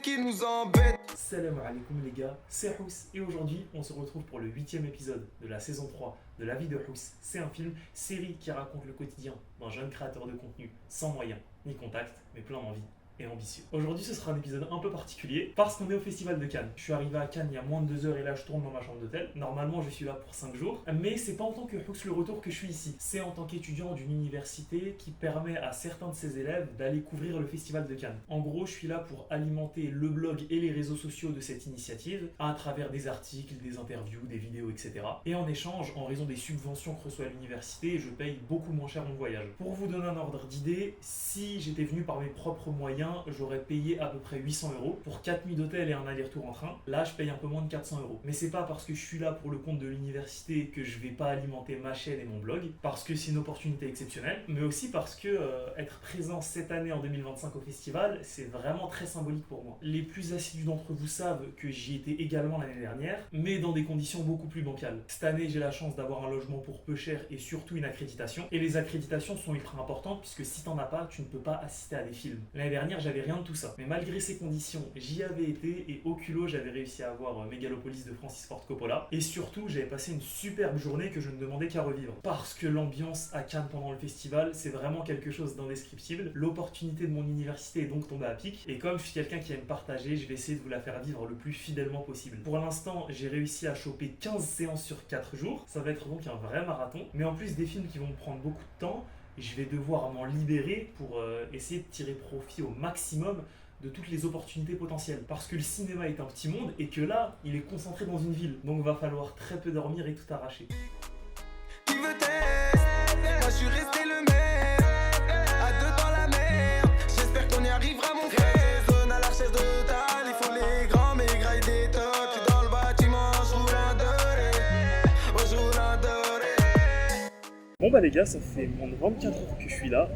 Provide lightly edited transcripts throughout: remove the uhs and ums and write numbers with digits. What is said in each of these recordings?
qui nous embête. Salam alaikum les gars, c'est Hous et aujourd'hui on se retrouve pour le 8e épisode de la saison 3 de La vie de Hous. C'est un film, série qui raconte le quotidien d'un jeune créateur de contenu sans moyens ni contact mais plein d'envie et ambitieux. Aujourd'hui ce sera un épisode un peu particulier parce qu'on est au festival de Cannes. Je suis arrivé à Cannes il y a moins de 2 heures et là je tourne dans ma chambre d'hôtel. Normalement je suis là pour 5 jours, mais c'est pas en tant que Hous le retour que je suis ici. C'est en tant qu'étudiant d'une université qui permet à certains de ses élèves d'aller couvrir le festival de Cannes. En gros je suis là pour alimenter le blog et les réseaux sociaux de cette initiative à travers des articles, des interviews, des vidéos, etc. Et en échange, en raison des subventions que reçoit l'université, je paye beaucoup moins cher mon voyage. Pour vous donner un ordre d'idée, si j'étais venu par mes propres moyens, j'aurais payé à peu près 800 € pour 4 nuits d'hôtel et un aller-retour en train. Là, je paye un peu moins de 400 €. Mais c'est pas parce que je suis là pour le compte de l'université que je vais pas alimenter ma chaîne et mon blog, parce que c'est une opportunité exceptionnelle, mais aussi parce que être présent cette année en 2025 au festival, c'est vraiment très symbolique pour moi. Les plus assidus d'entre vous savent que j'y étais également l'année dernière, mais dans des conditions beaucoup plus bancales. Cette année, j'ai la chance d'avoir un logement pour peu cher et surtout une accréditation. Et les accréditations sont ultra importantes puisque si t'en as pas, tu ne peux pas assister à des films. L'année dernière, j'avais rien de tout ça. Mais malgré ces conditions, j'y avais été et au culot, j'avais réussi à avoir Megalopolis de Francis Ford Coppola. Et surtout, j'avais passé une superbe journée que je ne demandais qu'à revivre. Parce que l'ambiance à Cannes pendant le festival, c'est vraiment quelque chose d'indescriptible. L'opportunité de mon université est donc tombée à pic. Et comme je suis quelqu'un qui aime partager, je vais essayer de vous la faire vivre le plus fidèlement possible. Pour l'instant, j'ai réussi à choper 15 séances sur 4 jours. Ça va être donc un vrai marathon. Mais en plus des films qui vont me prendre beaucoup de temps, je vais devoir m'en libérer pour essayer de tirer profit au maximum de toutes les opportunités potentielles. Parce que le cinéma est un petit monde et que là, il est concentré dans une ville. Donc va falloir très peu dormir et tout arracher. Qui veut tester? Moi je suis resté le même. À deux dans la mer. J'espère qu'on y arrivera mon frère. Zone à la recherche de tal. Il faut les grands mais graille des tocs. J'suis dans le bâtiment, je roule un doré. Oh je roule un doré. Bon bah les gars, ça fait moins de 24 heures que je suis là.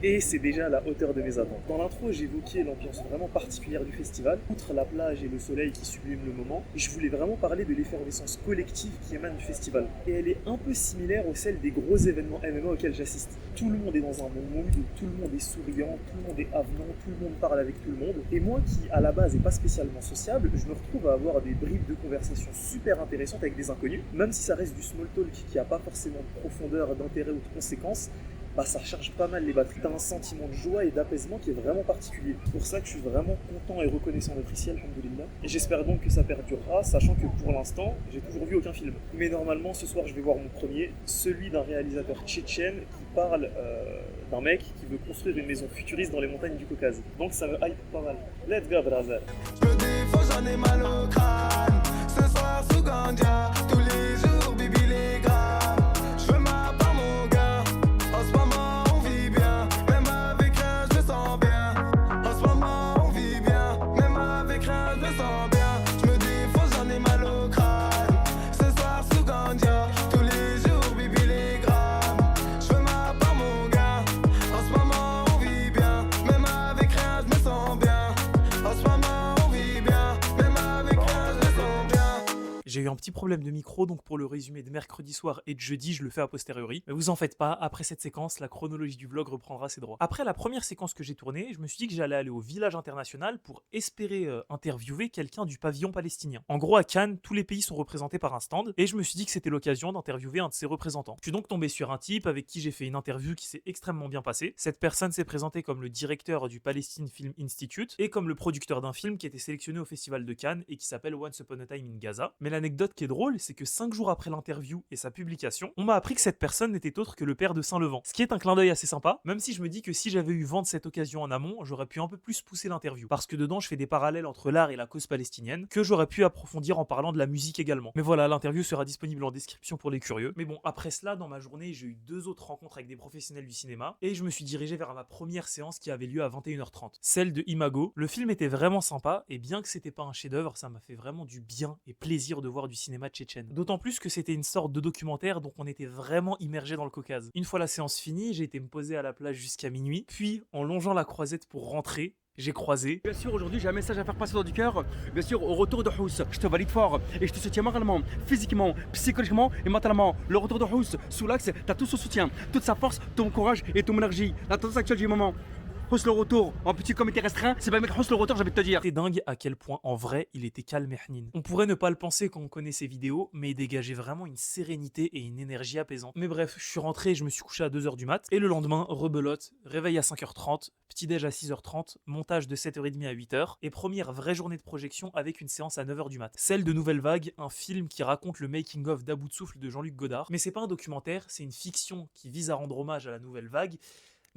Et c'est déjà à la hauteur de mes attentes. Dans l'intro, j'évoquais l'ambiance vraiment particulière du festival. Outre la plage et le soleil qui subliment le moment, je voulais vraiment parler de l'effervescence collective qui émane du festival. Et elle est un peu similaire à celle des gros événements MMA auxquels j'assiste. Tout le monde est dans un bon mood, tout le monde est souriant, tout le monde est avenant, tout le monde parle avec tout le monde. Et moi qui, à la base, n'est pas spécialement sociable, je me retrouve à avoir des bribes de conversation super intéressantes avec des inconnus. Même si ça reste du small talk qui n'a pas forcément de profondeur, d'intérêt ou de conséquences, bah ça recharge pas mal les batteries. T'as un sentiment de joie et d'apaisement qui est vraiment particulier. C'est pour ça que je suis vraiment content et reconnaissant d'être ici, alhamdoulilah. Et j'espère donc que ça perdurera, sachant que pour l'instant, j'ai toujours vu aucun film. Mais normalement, ce soir, je vais voir mon premier, celui d'un réalisateur tchétchène qui parle d'un mec qui veut construire une maison futuriste dans les montagnes du Caucase. Donc ça me hype pas mal. Let's go, brother. Je me défends, j'en ai mal au crâne. Ce soir sous Gandia. Tous les jours, bibi les grammes. Je veux ma part mon gars. En ce moment on vit bien. Même avec rien je me sens bien. En ce moment on vit bien. Même avec rien je me sens bien. Je me défonce, j'en ai mal au crâne. Ce soir sous Gandia. Tous les jours bibi les grammes. Je veux ma part mon gars. En ce moment on vit bien. Même avec rien je me sens bien. En ce moment on vit bien. Même avec rien je me sens bien. J'ai eu un petit problème de micro, donc pour le résumé de mercredi soir et de jeudi, je le fais a posteriori. Mais vous en faites pas, après cette séquence, la chronologie du vlog reprendra ses droits. Après la première séquence que j'ai tournée, je me suis dit que j'allais aller au village international pour espérer interviewer quelqu'un du pavillon palestinien. En gros, à Cannes, tous les pays sont représentés par un stand, et je me suis dit que c'était l'occasion d'interviewer un de ses représentants. Je suis donc tombé sur un type avec qui j'ai fait une interview qui s'est extrêmement bien passée. Cette personne s'est présentée comme le directeur du Palestine Film Institute et comme le producteur d'un film qui était sélectionné au festival de Cannes et qui s'appelle Once Upon a Time in Gaza. Mais l'anecdote qui est drôle, c'est que 5 jours après l'interview et sa publication, on m'a appris que cette personne n'était autre que le père de Saint-Levant. Ce qui est un clin d'œil assez sympa, même si je me dis que si j'avais eu vent de cette occasion en amont, j'aurais pu un peu plus pousser l'interview. Parce que dedans, je fais des parallèles entre l'art et la cause palestinienne, que j'aurais pu approfondir en parlant de la musique également. Mais voilà, l'interview sera disponible en description pour les curieux. Mais bon, après cela, dans ma journée, j'ai eu 2 autres rencontres avec des professionnels du cinéma, et je me suis dirigé vers ma première séance qui avait lieu à 21h30, celle de Imago. Le film était vraiment sympa, et bien que c'était pas un chef-d'œuvre, ça m'a fait vraiment du bien et plaisir de voir du cinéma tchétchène. D'autant plus que c'était une sorte de documentaire, donc on était vraiment immergé dans le Caucase. Une fois la séance finie, j'ai été me poser à la plage jusqu'à minuit, puis en longeant la croisette pour rentrer, j'ai croisé. Bien sûr, aujourd'hui j'ai un message à faire passer dans du cœur. Bien sûr, au retour de Hous, je te valide fort et je te soutiens moralement, physiquement, psychologiquement et mentalement. Le retour de Hous, sous l'axe, t'as tout son soutien, toute sa force, ton courage et ton énergie. La tendance actuelle du moment. Housse le retour en petit comité restreint, c'est pas le mec Housse le retour, j'ai envie de te dire. C'est dingue à quel point en vrai il était calme et hnin. On pourrait ne pas le penser quand on connaît ses vidéos, mais il dégageait vraiment une sérénité et une énergie apaisante. Mais bref, je suis rentré et je me suis couché à 2h du mat, et le lendemain, rebelote, réveil à 5h30, petit déj à 6h30, montage de 7h30 à 8h, et première vraie journée de projection avec une séance à 9h du mat. Celle de Nouvelle Vague, un film qui raconte le making-of d'À bout de souffle de Jean-Luc Godard, mais c'est pas un documentaire, c'est une fiction qui vise à rendre hommage à la Nouvelle Vague,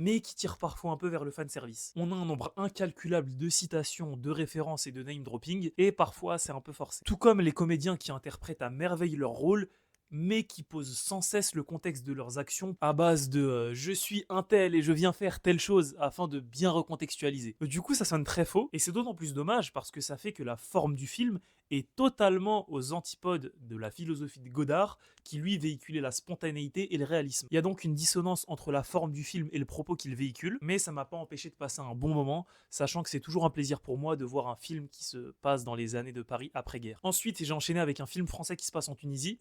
mais qui tire parfois un peu vers le fanservice. On a un nombre incalculable de citations, de références et de name dropping, et parfois c'est un peu forcé. Tout comme les comédiens qui interprètent à merveille leur rôle, mais qui posent sans cesse le contexte de leurs actions à base de je suis un tel et je viens faire telle chose afin de bien recontextualiser. Du coup, ça sonne très faux, et c'est d'autant plus dommage parce que ça fait que la forme du film est totalement aux antipodes de la philosophie de Godard, qui lui véhiculait la spontanéité et le réalisme. Il y a donc une dissonance entre la forme du film et le propos qu'il véhicule, mais ça m'a pas empêché de passer un bon moment, sachant que c'est toujours un plaisir pour moi de voir un film qui se passe dans les années de Paris après-guerre. Ensuite, j'ai enchaîné avec un film français qui se passe en Tunisie.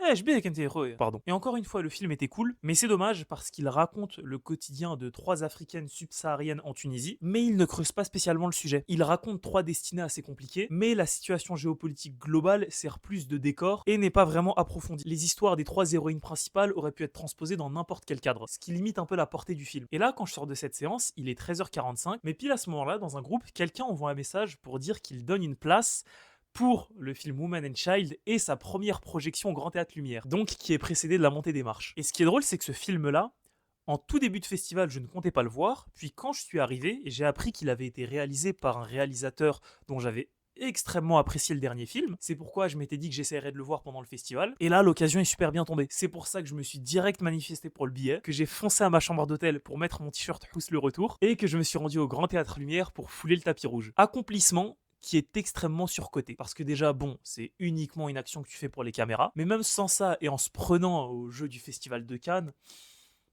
Pardon. Et encore une fois, le film était cool, mais c'est dommage parce qu'il raconte le quotidien de 3 Africaines subsahariennes en Tunisie, mais il ne creuse pas spécialement le sujet. Il raconte 3 destinées assez compliquées, mais la situation géopolitique globale sert plus de décor et n'est pas vraiment approfondie. Les histoires des 3 héroïnes principales auraient pu être transposées dans n'importe quel cadre, ce qui limite un peu la portée du film. Et là, quand je sors de cette séance, il est 13h45, mais pile à ce moment-là, dans un groupe, quelqu'un envoie un message pour dire qu'il donne une place pour le film Woman and Child et sa première projection au Grand Théâtre Lumière, donc qui est précédée de la montée des marches. Et ce qui est drôle, c'est que ce film-là, en tout début de festival, je ne comptais pas le voir, puis quand je suis arrivé, j'ai appris qu'il avait été réalisé par un réalisateur dont j'avais extrêmement apprécié le dernier film. C'est pourquoi je m'étais dit que j'essaierais de le voir pendant le festival. Et là, l'occasion est super bien tombée. C'est pour ça que je me suis direct manifesté pour le billet, que j'ai foncé à ma chambre d'hôtel pour mettre mon t-shirt Housse le retour, et que je me suis rendu au Grand Théâtre Lumière pour fouler le tapis rouge. Accomplissement qui est extrêmement surcoté. Parce que déjà, bon, c'est uniquement une action que tu fais pour les caméras, mais même sans ça, et en se prenant au jeu du Festival de Cannes,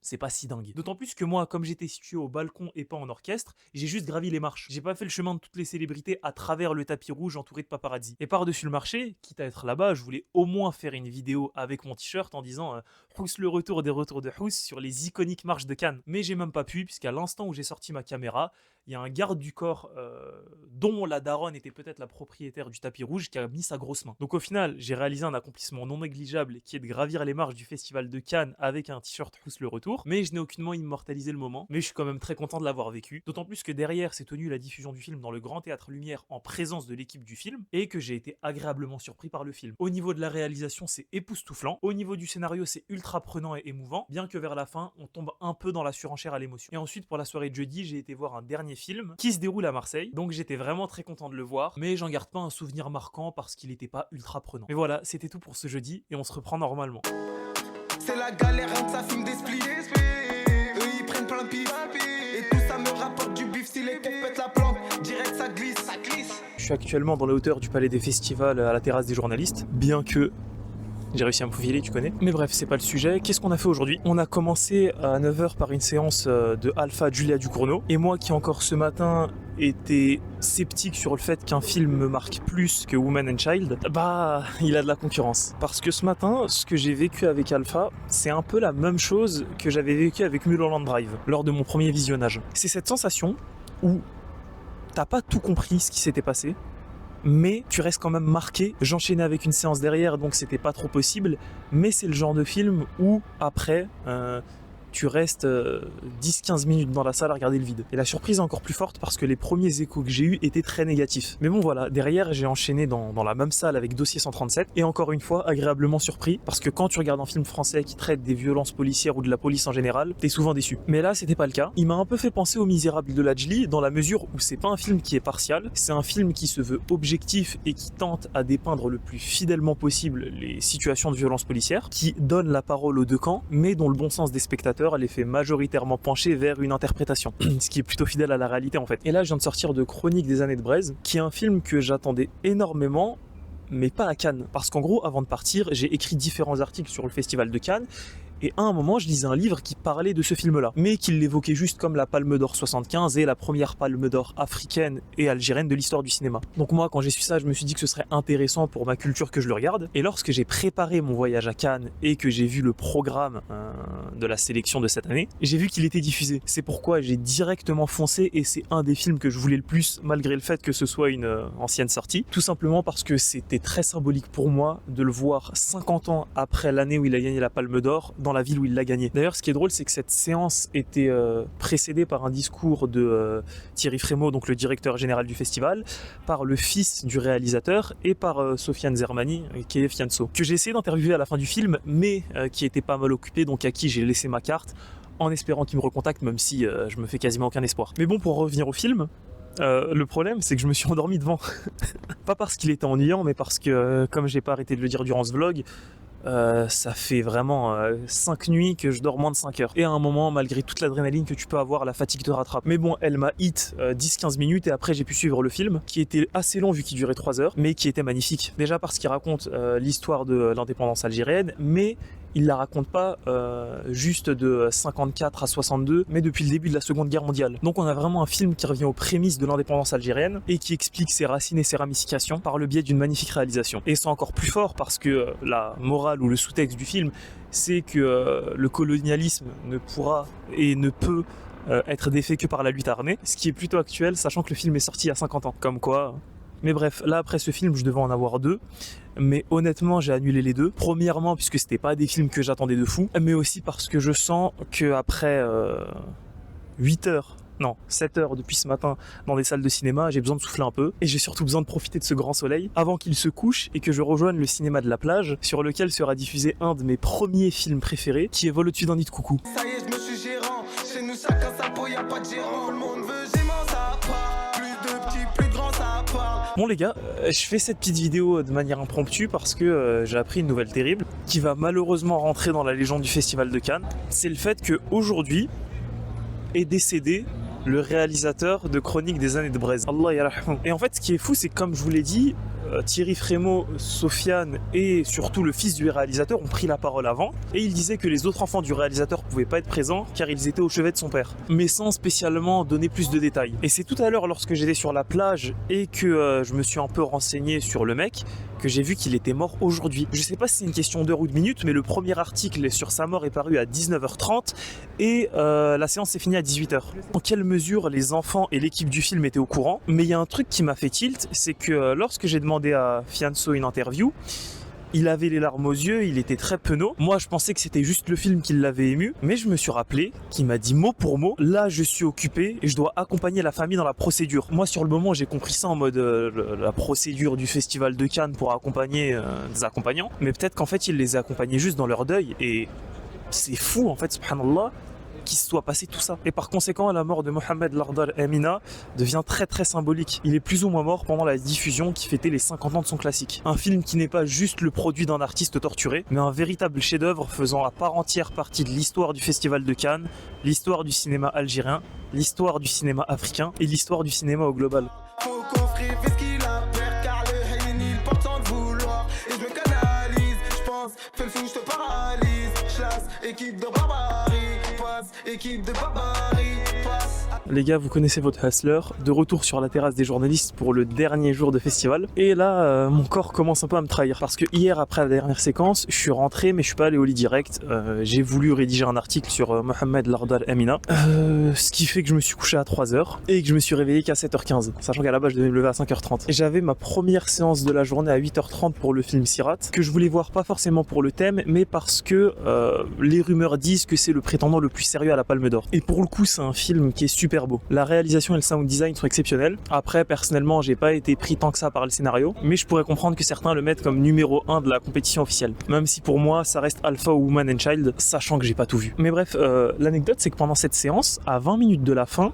c'est pas si dingue. D'autant plus que moi, comme j'étais situé au balcon et pas en orchestre, j'ai juste gravi les marches. J'ai pas fait le chemin de toutes les célébrités à travers le tapis rouge entouré de paparazzi. Et par-dessus le marché, quitte à être là-bas, je voulais au moins faire une vidéo avec mon t-shirt en disant Housse le retour des retours de Housse sur les iconiques marches de Cannes. Mais j'ai même pas pu, puisqu'à l'instant où j'ai sorti ma caméra, il y a un garde du corps dont la daronne était peut-être la propriétaire du tapis rouge qui a mis sa grosse main. Donc au final, j'ai réalisé un accomplissement non négligeable qui est de gravir les marches du Festival de Cannes avec un t-shirt Housse le retour, mais je n'ai aucunement immortalisé le moment, mais je suis quand même très content de l'avoir vécu, d'autant plus que derrière s'est tenue la diffusion du film dans le Grand Théâtre Lumière en présence de l'équipe du film, et que j'ai été agréablement surpris par le film. Au niveau de la réalisation, c'est époustouflant, au niveau du scénario, c'est ultra prenant et émouvant, bien que vers la fin, on tombe un peu dans la surenchère à l'émotion. Et ensuite, pour la soirée de jeudi, j'ai été voir un dernier film qui se déroule à Marseille, donc j'étais vraiment très content de le voir, mais j'en garde pas un souvenir marquant parce qu'il était pas ultra prenant. Mais voilà, c'était tout pour ce jeudi, et on se reprend normalement. C'est la galère, rien que ça fume des spliffs. Eux ils prennent plein de pif. Et tout ça me rapporte du bif. Si les têtes pètent la plante, direct ça glisse, ça glisse. Je suis actuellement dans la hauteur du Palais des Festivals à la terrasse des journalistes, bien que j'ai réussi à me faufiler, tu connais. Mais bref, c'est pas le sujet. Qu'est-ce qu'on a fait aujourd'hui ? On a commencé à 9h par une séance de Alpha Julia Ducournau. Et moi qui encore ce matin était sceptique sur le fait qu'un film me marque plus que Woman and Child, bah il a de la concurrence. Parce que ce matin, ce que j'ai vécu avec Alpha, c'est un peu la même chose que j'avais vécu avec Mulholland Drive lors de mon premier visionnage. C'est cette sensation où t'as pas tout compris ce qui s'était passé, mais tu restes quand même marqué. J'enchaînais avec une séance derrière, donc c'était pas trop possible, mais c'est le genre de film où après tu restes 10-15 minutes dans la salle à regarder le vide. Et la surprise est encore plus forte parce que les premiers échos que j'ai eus étaient très négatifs. Mais bon voilà, derrière j'ai enchaîné dans la même salle avec Dossier 137, et encore une fois agréablement surpris, parce que quand tu regardes un film français qui traite des violences policières ou de la police en général, t'es souvent déçu. Mais là c'était pas le cas. Il m'a un peu fait penser aux Misérables de Lajli, dans la mesure où c'est pas un film qui est partial, c'est un film qui se veut objectif et qui tente à dépeindre le plus fidèlement possible les situations de violence policière, qui donne la parole aux deux camps, mais dont le bon sens des spectateurs les fait majoritairement pencher vers une interprétation, ce qui est plutôt fidèle à la réalité en fait. Et là je viens de sortir de Chronique des années de Braise, qui est un film que j'attendais énormément, mais pas à Cannes. Parce qu'en gros, avant de partir, j'ai écrit différents articles sur le festival de Cannes, Et à un moment, je lisais un livre qui parlait de ce film-là, mais qui l'évoquait juste comme la Palme d'Or 75 et la première Palme d'Or africaine et algérienne de l'histoire du cinéma. Donc moi, quand j'ai su ça, je me suis dit que ce serait intéressant pour ma culture que je le regarde. Et lorsque j'ai préparé mon voyage à Cannes et que j'ai vu le programme de la sélection de cette année, j'ai vu qu'il était diffusé. C'est pourquoi j'ai directement foncé et c'est un des films que je voulais le plus, malgré le fait que ce soit une ancienne sortie. Tout simplement parce que c'était très symbolique pour moi de le voir 50 ans après l'année où il a gagné la Palme d'Or dans la ville où il l'a gagné. D'ailleurs, ce qui est drôle, c'est que cette séance était précédée par un discours de Thierry Frémaux, donc le directeur général du festival, par le fils du réalisateur et par Sofiane Zermani, qui est Fianso, que j'ai essayé d'interviewer à la fin du film, mais qui était pas mal occupé, donc à qui j'ai laissé ma carte, en espérant qu'il me recontacte, même si je me fais quasiment aucun espoir. Mais bon, pour revenir au film, le problème, c'est que je me suis endormi devant. Pas parce qu'il était ennuyant, mais parce que, comme j'ai pas arrêté de le dire durant ce vlog, ça fait vraiment 5 nuits que je dors moins de 5 heures. Et à un moment, malgré toute l'adrénaline que tu peux avoir, la fatigue te rattrape. Mais bon, elle m'a hit 10-15 minutes et après j'ai pu suivre le film, qui était assez long vu qu'il durait 3 heures, mais qui était magnifique. Déjà parce qu'il raconte l'histoire de l'indépendance algérienne, mais il la raconte pas juste de 54 à 62, mais depuis le début de la Seconde Guerre mondiale. Donc on a vraiment un film qui revient aux prémices de l'indépendance algérienne et qui explique ses racines et ses ramifications par le biais d'une magnifique réalisation. Et c'est encore plus fort parce que la morale ou le sous-texte du film, c'est que le colonialisme ne pourra et ne peut être défait que par la lutte armée, ce qui est plutôt actuel, sachant que le film est sorti il y a 50 ans. Comme quoi... Mais bref, là après ce film, je devais en avoir 2. Mais honnêtement, j'ai annulé les 2. Premièrement, puisque c'était pas des films que j'attendais de fou. Mais aussi parce que je sens qu'après 7 heures depuis ce matin dans des salles de cinéma, j'ai besoin de souffler un peu. Et j'ai surtout besoin de profiter de ce grand soleil avant qu'il se couche et que je rejoigne le cinéma de la plage, sur lequel sera diffusé un de mes premiers films préférés, qui est Vol au-dessus d'un nid de coucou. Ça y est, je me suis gérant. Chez nous, chacun sa peau, y'a pas de gérant. Tout le monde veut gémant, ça part. Plus de petits, plus de grands, ça parle. Bon les gars, je fais cette petite vidéo de manière impromptue parce que j'ai appris une nouvelle terrible qui va malheureusement rentrer dans la légende du Festival de Cannes. C'est le fait qu'aujourd'hui est décédé le réalisateur de Chronique des années de Braise. Allah yarhamou. Et en fait, ce qui est fou, c'est que comme je vous l'ai dit, Thierry Frémaux, Sofiane et surtout le fils du réalisateur ont pris la parole avant et ils disaient que les autres enfants du réalisateur pouvaient pas être présents car ils étaient au chevet de son père, mais sans spécialement donner plus de détails. Et c'est tout à l'heure lorsque j'étais sur la plage et que je me suis un peu renseigné sur le mec que j'ai vu qu'il était mort aujourd'hui. Je sais pas si c'est une question d'heure ou de minutes, mais le premier article sur sa mort est paru à 19h30 et la séance s'est finie à 18h. En quelle mesure les enfants et l'équipe du film étaient au courant? Mais il y a un truc qui m'a fait tilt, c'est que lorsque j'ai demandé à Fianso une interview, il avait les larmes aux yeux, il était très penaud. Moi, je pensais que c'était juste le film qui l'avait ému, mais je me suis rappelé qu'il m'a dit mot pour mot, là je suis occupé et je dois accompagner la famille dans la procédure. Moi, sur le moment, j'ai compris ça en mode la procédure du Festival de Cannes pour accompagner des accompagnants, mais peut-être qu'en fait, il les a accompagnés juste dans leur deuil et c'est fou en fait, subhanallah, qu'il se soit passé tout ça. Et par conséquent, la mort de Mohamed Lardal Amina devient très très symbolique. Il est plus ou moins mort pendant la diffusion qui fêtait les 50 ans de son classique. Un film qui n'est pas juste le produit d'un artiste torturé, mais un véritable chef-d'œuvre faisant à part entière partie de l'histoire du Festival de Cannes, l'histoire du cinéma algérien, l'histoire du cinéma africain et l'histoire du cinéma au global. Faut qu'offrir, fais ce qu'il a peur, car le haine, il porte sans le vouloir. Et je me canalise, je pense, fais le film, je te paralyse. Chasse, équipe de barbarie, passe, équipe de barbarie, passe. Les gars, vous connaissez votre hustler, de retour sur la terrasse des journalistes pour le dernier jour de festival. Et là, mon corps commence un peu à me trahir. Parce que hier, après la dernière séquence, je suis rentré, mais je suis pas allé au lit direct. J'ai voulu rédiger un article sur Mohamed Lardal Amina. Ce qui fait que je me suis couché à 3h et que je me suis réveillé qu'à 7h15. Sachant qu'à la base, je devais me lever à 5h30. Et j'avais ma première séance de la journée à 8h30 pour le film Sirat, que je voulais voir pas forcément pour le thème, mais parce que les rumeurs disent que c'est le prétendant le plus sérieux à la Palme d'Or. Et pour le coup, c'est un film qui est super beau. La réalisation et le sound design sont exceptionnels. Après, personnellement, j'ai pas été pris tant que ça par le scénario, mais je pourrais comprendre que certains le mettent comme numéro 1 de la compétition officielle. Même si pour moi, ça reste Alpha ou Woman and Child, sachant que j'ai pas tout vu. Mais bref, l'anecdote, c'est que pendant cette séance, à 20 minutes de la fin,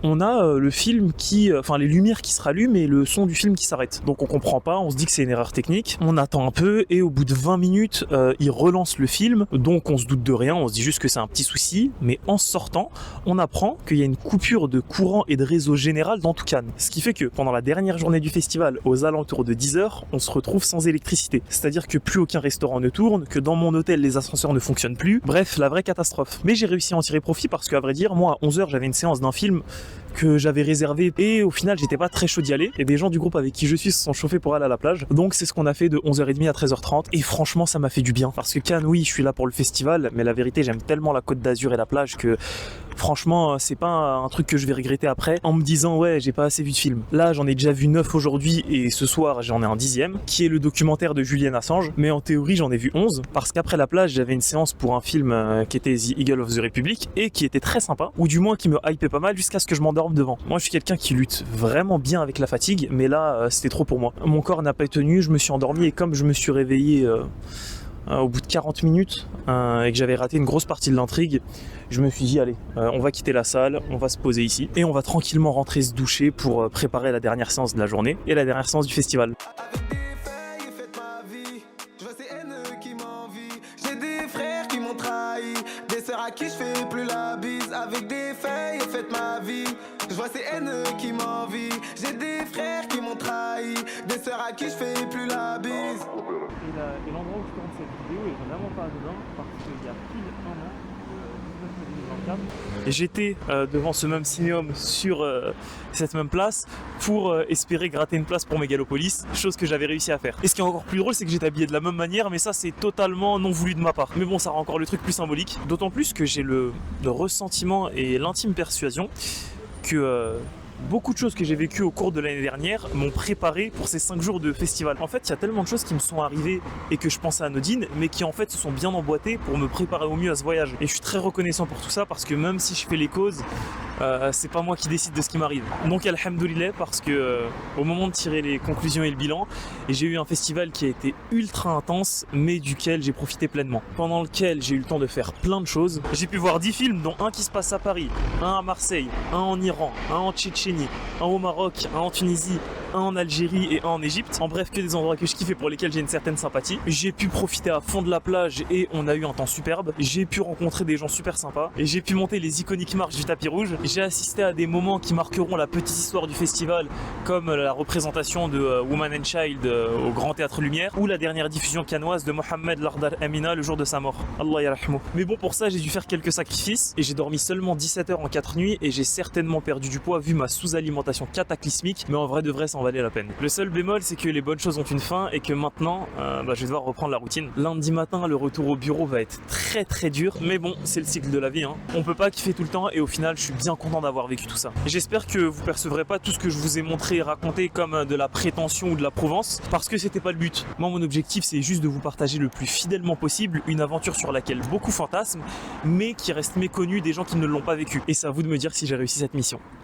on a le film les lumières qui se rallument et le son du film qui s'arrête. Donc on comprend pas, on se dit que c'est une erreur technique, on attend un peu et au bout de 20 minutes, il relance le film, donc on se doute de rien, on se dit juste que c'est un petit souci, mais en sortant, on apprend qu'il y a une coupure de courant et de réseau général dans tout Cannes. Ce qui fait que pendant la dernière journée du festival, aux alentours de 10h, on se retrouve sans électricité. C'est-à-dire que plus aucun restaurant ne tourne, que dans mon hôtel les ascenseurs ne fonctionnent plus, bref, la vraie catastrophe. Mais j'ai réussi à en tirer profit parce qu'à vrai dire, moi à 11h j'avais une séance d'un film que j'avais réservé et au final j'étais pas très chaud d'y aller et des gens du groupe avec qui je suis se sont chauffés pour aller à la plage, donc c'est ce qu'on a fait de 11h30 à 13h30 et franchement ça m'a fait du bien parce que Cannes, oui, je suis là pour le festival, mais la vérité j'aime tellement la Côte d'Azur et la plage que franchement c'est pas un truc que je vais regretter après en me disant ouais j'ai pas assez vu de films. Là j'en ai déjà vu 9 aujourd'hui et ce soir j'en ai un 10e qui est le documentaire de Julian Assange, mais en théorie j'en ai vu 11 parce qu'après la plage j'avais une séance pour un film qui était The Eagle of the Republic et qui était très sympa, ou du moins qui me hypait pas mal jusqu'à ce que je m'endorme devant. Moi je suis quelqu'un qui lutte vraiment bien avec la fatigue, mais là c'était trop pour moi. Mon corps n'a pas tenu, je me suis endormi et comme je me suis réveillé au bout de 40 minutes et que j'avais raté une grosse partie de l'intrigue, je me suis dit allez, on va quitter la salle, on va se poser ici et on va tranquillement rentrer se doucher pour préparer la dernière séance de la journée et la dernière séance du festival. Avec des faits, et faites ma vie. Je vois ces haineux qui m'envient. J'ai des frères qui m'ont trahi. Des sœurs à qui je fais plus la bise. Avec des faits, et faites ma vie. Je vois ces haineux qui m'envient. J'ai des frères qui m'ont trahi. Des sœurs à qui je fais plus la bise. Et l'endroit où je tourne cette vidéo est vraiment pas anodin parce qu'il y a pile un an, le 19 mai 2024, et j'étais devant ce même cinéum sur cette même place pour espérer gratter une place pour Megalopolis, chose que j'avais réussi à faire. Et ce qui est encore plus drôle, c'est que j'étais habillé de la même manière, mais ça c'est totalement non voulu de ma part. Mais bon, ça rend encore le truc plus symbolique, d'autant plus que j'ai le ressentiment et l'intime persuasion que beaucoup de choses que j'ai vécues au cours de l'année dernière m'ont préparé pour ces 5 jours de festival. En fait, il y a tellement de choses qui me sont arrivées et que je pensais anodines, mais qui en fait se sont bien emboîtées pour me préparer au mieux à ce voyage. Et je suis très reconnaissant pour tout ça parce que même si je fais les causes, c'est pas moi qui décide de ce qui m'arrive. Donc alhamdoulilah, parce que au moment de tirer les conclusions et le bilan, j'ai eu un festival qui a été ultra intense, mais duquel j'ai profité pleinement. Pendant lequel j'ai eu le temps de faire plein de choses. J'ai pu voir 10 films, dont un qui se passe à Paris, un à Marseille, un en Iran, un en Tchétchénie, un au Maroc, un en Tunisie, un en Algérie et un en Égypte. En bref, que des endroits que je kiffe et pour lesquels j'ai une certaine sympathie. J'ai pu profiter à fond de la plage et on a eu un temps superbe. J'ai pu rencontrer des gens super sympas et j'ai pu monter les iconiques marches du tapis rouge. J'ai assisté à des moments qui marqueront la petite histoire du festival, comme la représentation de Woman and Child au Grand Théâtre Lumière ou la dernière diffusion cannoise de Mohamed Lardar Amina le jour de sa mort. Allah yarhamou. Mais bon, pour ça, j'ai dû faire quelques sacrifices et j'ai dormi seulement 17 heures en 4 nuits et j'ai certainement perdu du poids vu ma sous-alimentation cataclysmique, mais en vrai de vrai, ça en valait la peine. Le seul bémol, c'est que les bonnes choses ont une fin et que maintenant, je vais devoir reprendre la routine. Lundi matin, le retour au bureau va être très dur, mais bon, c'est le cycle de la vie, hein. On peut pas kiffer tout le temps et au final, je suis bien content d'avoir vécu tout ça. Et j'espère que vous percevrez pas tout ce que je vous ai montré et raconté comme de la prétention ou de la province, parce que c'était pas le but. Moi, mon objectif, c'est juste de vous partager le plus fidèlement possible une aventure sur laquelle beaucoup fantasment, mais qui reste méconnue des gens qui ne l'ont pas vécu. Et c'est à vous de me dire si j'ai réussi cette mission.